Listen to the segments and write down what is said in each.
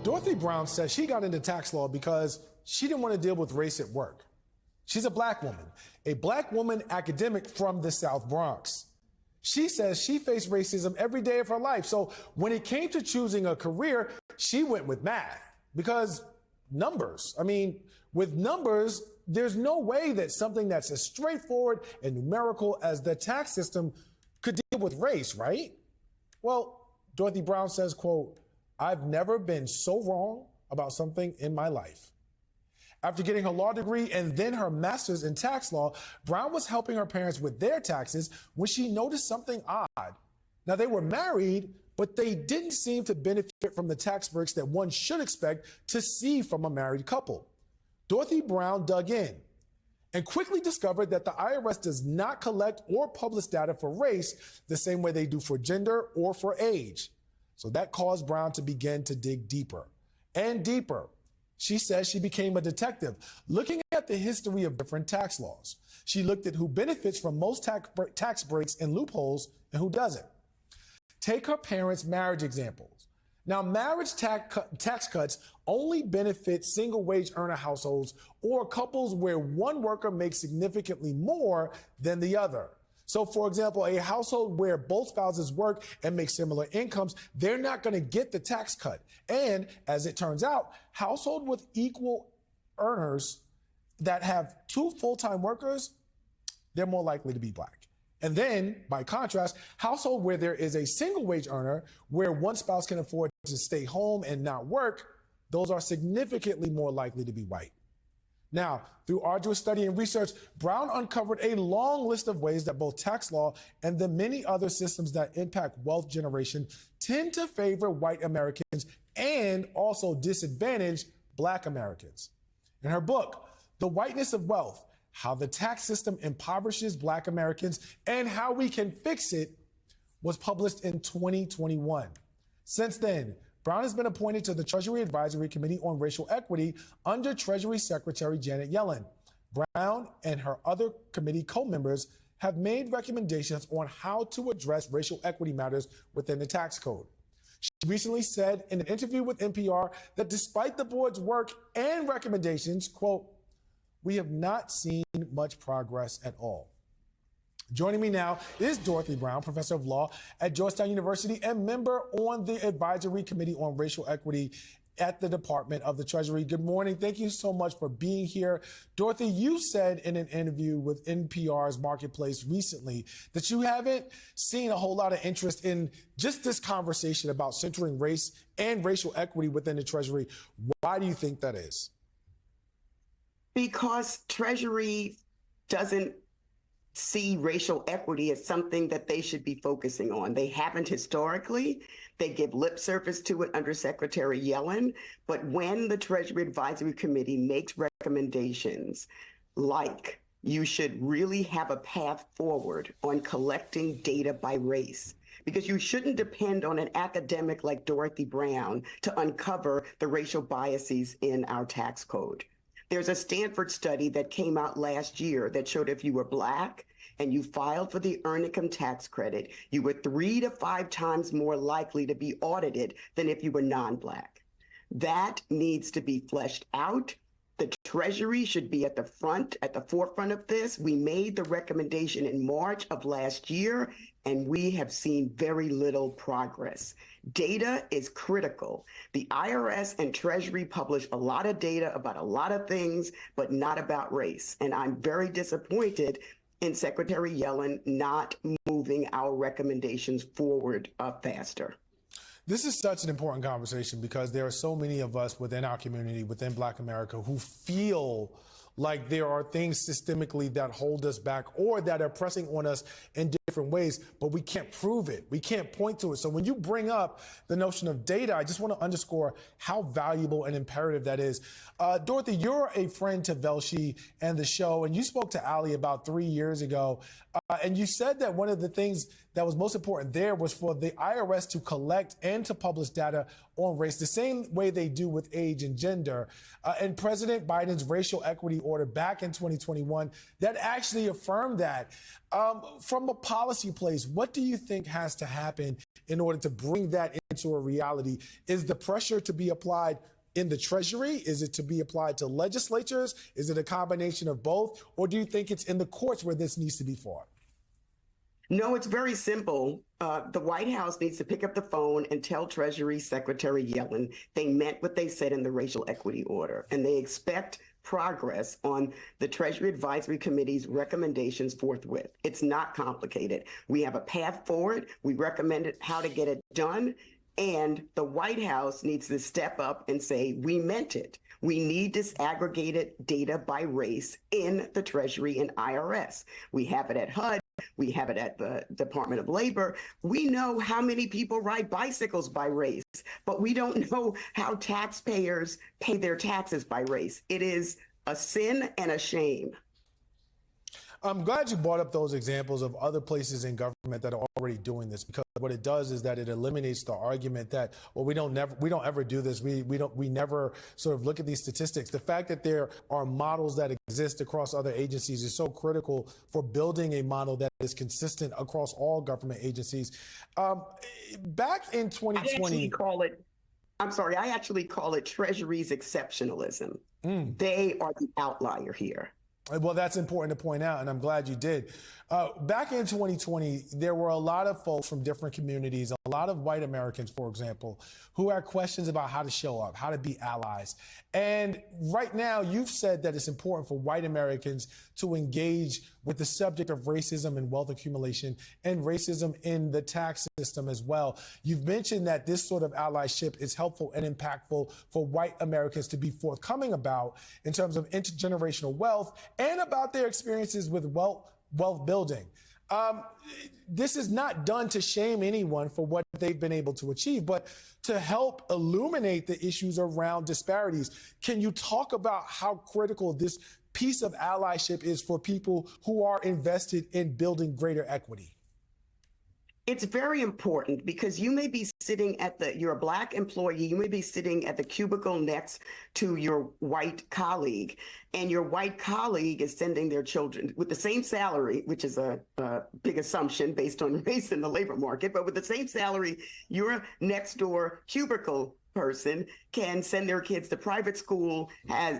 Dorothy Brown says she got into tax law because she didn't want to deal with race at work. She's a black woman academic from the South Bronx. She says she faced racism every day of her life. So when it came to choosing a career, she went with math because numbers. I mean, with numbers, there's no way that something that's as straightforward and numerical as the tax system could deal with race, right? Well, Dorothy Brown says, quote, "I've never been so wrong about something in my life." After getting her law degree and then her master's in tax law, Brown was helping her parents with their taxes when she noticed something odd. Now, they were married, but they didn't seem to benefit from the tax breaks that one should expect to see from a married couple. Dorothy Brown dug in and quickly discovered that the IRS does not collect or publish data for race the same way they do for gender or for age. So that caused Brown to begin to dig deeper and deeper. She says she became a detective, looking at the history of different tax laws. She looked at who benefits from most tax breaks and loopholes and who doesn't. Take her parents' marriage examples. Now, marriage tax cuts only benefit single-wage earner households or couples where one worker makes significantly more than the other. So, for example, a household where both spouses work and make similar incomes, they're not going to get the tax cut. And as it turns out, households with equal earners that have two full-time workers, they're more likely to be black. And then, by contrast, household where there is a single wage earner, where one spouse can afford to stay home and not work, those are significantly more likely to be white. Now, through arduous study and research, Brown uncovered a long list of ways that both tax law and the many other systems that impact wealth generation tend to favor white Americans and also disadvantage black Americans. In her book, The Whiteness of Wealth, How the Tax System Impoverishes Black Americans and How We Can Fix It, was published in 2021. Since then, Brown has been appointed to the Treasury Advisory Committee on Racial Equity under Treasury Secretary Janet Yellen. Brown and her other committee co-members have made recommendations on how to address racial equity matters within the tax code. She recently said in an interview with NPR that despite the board's work and recommendations, quote, "We have not seen much progress at all." Joining me now is Dorothy Brown, professor of law at Georgetown University and member on the Advisory Committee on Racial Equity at the Department of the Treasury. Good morning. Thank you so much for being here. Dorothy, you said in an interview with NPR's Marketplace recently that you haven't seen a whole lot of interest in just this conversation about centering race and racial equity within the Treasury. Why do you think that is? Because Treasury doesn't see racial equity as something that they should be focusing on. They haven't historically. They give lip service to it under Secretary Yellen. But when the Treasury Advisory Committee makes recommendations like you should really have a path forward on collecting data by race, because you shouldn't depend on an academic like Dorothy Brown to uncover the racial biases in our tax code. There's a Stanford study that came out last year that showed if you were Black and you filed for the Earned Income Tax Credit, you were 3 to 5 times more likely to be audited than if you were non-Black. That needs to be fleshed out. The Treasury should be at the forefront of this. We made the recommendation in March of last year, and we have seen very little progress. Data is critical. The IRS and Treasury publish a lot of data about a lot of things, but not about race. And I'm very disappointed in Secretary Yellen not moving our recommendations forward faster. This is such an important conversation because there are so many of us within our community, within Black America, who feel like there are things systemically that hold us back or that are pressing on us in different ways, but we can't prove it. We can't point to it. So when you bring up the notion of data, I just want to underscore how valuable and imperative that is. Dorothy, you're a friend to Velshi and the show, and you spoke to Ali about 3 years ago, and you said that one of the things that was most important there was for the IRS to collect and to publish data on race, the same way they do with age and gender. And President Biden's racial equity order back in 2021 that actually affirmed that. From a policy place, what do you think has to happen in order to bring that into a reality? Is the pressure to be applied in the Treasury? Is it to be applied to legislatures? Is it a combination of both? Or do you think it's in the courts where this needs to be fought? No, it's very simple. The White House needs to pick up the phone and tell Treasury Secretary Yellen they meant what they said in the racial equity order, and they expect progress on the Treasury Advisory Committee's recommendations forthwith. It's not complicated. We have a path forward. We recommended how to get it done. And the White House needs to step up and say, we meant it. We need disaggregated data by race in the Treasury and IRS. We have it at HUD. We have it at the Department of Labor. We know how many people ride bicycles by race, but we don't know how taxpayers pay their taxes by race. It is a sin and a shame. I'm glad you brought up those examples of other places in government that are already doing this, because what it does is that it eliminates the argument that, well, we don't ever do this. We never sort of look at these statistics. The fact that there are models that exist across other agencies is so critical for building a model that is consistent across all government agencies. Back in 2020, I actually call it Treasury's exceptionalism. They are the outlier here. Well, that's important to point out, and I'm glad you did. Back in 2020, there were a lot of folks from different communities, a lot of white Americans, for example, who had questions about how to show up, how to be allies. And right now, you've said that it's important for white Americans to engage with the subject of racism and wealth accumulation and racism in the tax system as well. You've mentioned that this sort of allyship is helpful and impactful for white Americans to be forthcoming about in terms of intergenerational wealth and about their experiences with wealth building. This is not done to shame anyone for what they've been able to achieve, but to help illuminate the issues around disparities. Can you talk about how critical this piece of allyship is for people who are invested in building greater equity? It's very important because you may be sitting you're a Black employee, you may be sitting at the cubicle next to your white colleague, and your white colleague is sending their children with the same salary, which is a big assumption based on race in the labor market, but with the same salary, your next door cubicle person can send their kids to private school,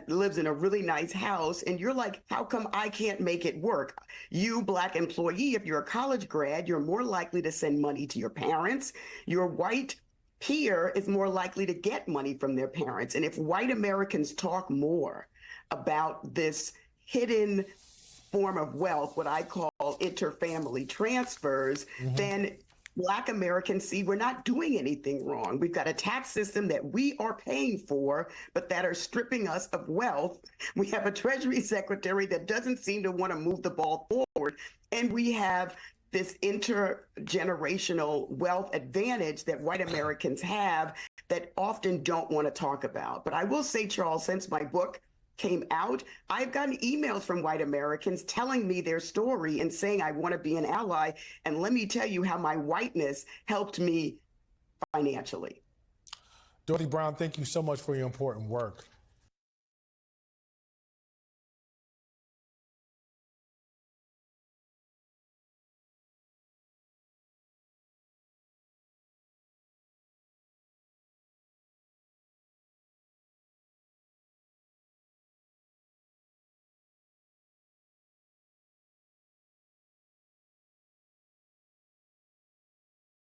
lives in a really nice house, and you're like, how come I can't make it work? You, Black employee, if you're a college grad, you're more likely to send money to your parents. Your white peer is more likely to get money from their parents. And if white Americans talk more about this hidden form of wealth, what I call interfamily transfers, then Black Americans see we're not doing anything wrong. We've got a tax system that we are paying for, but that are stripping us of wealth. We have a Treasury Secretary that doesn't seem to want to move the ball forward. And we have this intergenerational wealth advantage that white Americans have that often don't want to talk about. But I will say, Charles, since my book came out, I've gotten emails from white Americans telling me their story and saying, I want to be an ally. And let me tell you how my whiteness helped me financially. Dorothy Brown, thank you so much for your important work.